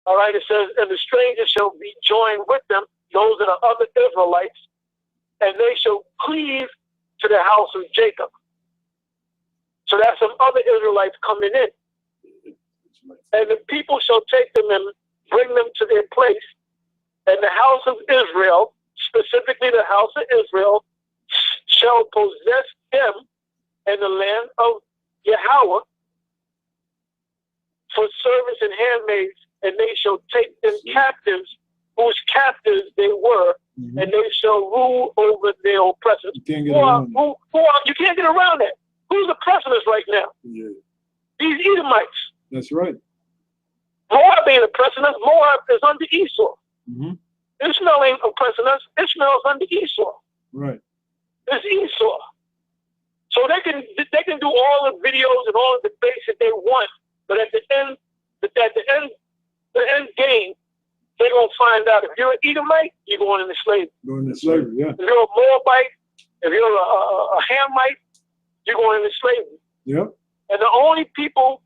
All right, it says, and the stranger shall be joined with them, those that are other Israelites, and they shall cleave to the house of Jacob. So that's some other Israelites coming in. And the people shall take them and bring them to their place. And the house of Israel, specifically the house of Israel, shall possess them in the land of Yahweh for service and handmaids, and they shall take them captives, whose captives they were, and they shall rule over their oppressors. You can't get around that. You can't get around that. Who's oppressing us right now? Yeah. These Edomites. That's right. Moab ain't oppressing us. Moab is under Esau. Mm-hmm. Ishmael ain't oppressing us. Ishmael's under Esau. Right. It's Esau. So they can do all the videos and all the debates that they want, but at the end game, they're gonna find out if you're an Edomite, you're going into slavery. Going into slavery, yeah. If you're a Moabite, if you're a Hamite, you're going into slavery. Yep. And the only people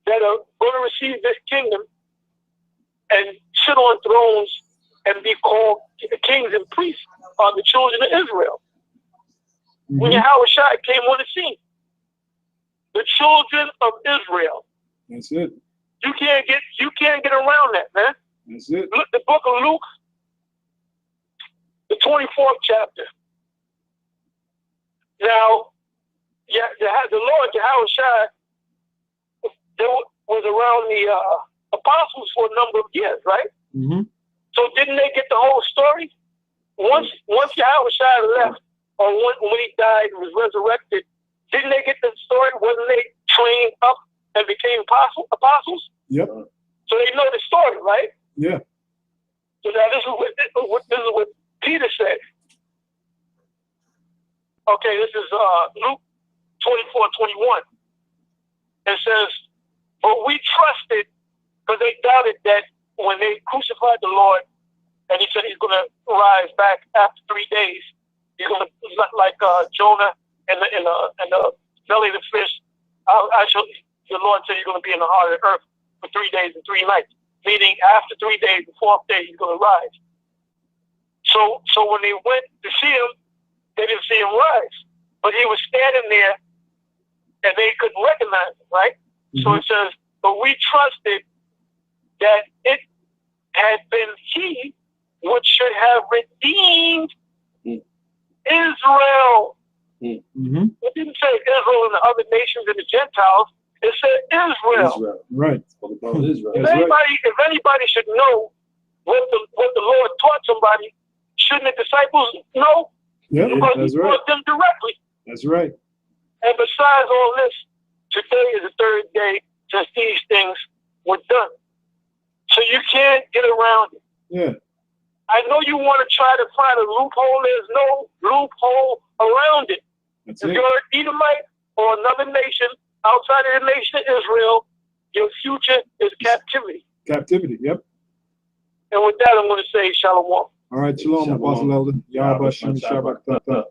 that are going to receive this kingdom and sit on thrones and be called kings and priests are the children of Israel. When Yahushua came on the scene, the children of Israel. That's it. You can't get around that, man. That's it. Look, the book of Luke, the 24th chapter. Now, the Lord Yahushua was around the apostles for a number of years, right? Mm-hmm. So didn't they get the whole story? Once Yahushua left, or when he died and was resurrected, didn't they get the story? Wasn't they trained up and became apostles? Yep. So they know the story, right? Yeah. So now this is what Peter said. Okay, this is Luke 24:21. It says, but we trusted, because they doubted that when they crucified the Lord, and he said he's going to rise back after 3 days. He's going to, like Jonah and the belly of the fish. The Lord said he's going to be in the heart of the earth for 3 days and 3 nights. Meaning after 3 days, the 4th day, he's going to rise. So when they went to see him, they didn't see him rise. But he was standing there, and they couldn't recognize him, right? Mm-hmm. So it says, but we trusted that it had been he which should have redeemed Israel. Mm-hmm. It didn't say Israel and the other nations and the Gentiles. It said Israel. Right. Israel. If anybody should know what the Lord taught somebody, shouldn't the disciples know? Yeah, because that's he right. taught them directly. That's right. And besides all this, today is the 3rd day since these things were done. So you can't get around it. Yeah. I know you want to try to find a loophole. There's no loophole around it. That's if it. you're an Edomite or another nation outside of the nation of Israel, your future is captivity. Captivity, yep. And with that, I'm going to say shalom. All right, shalom, Apostle Elder. Yahweh Shem Shabbat.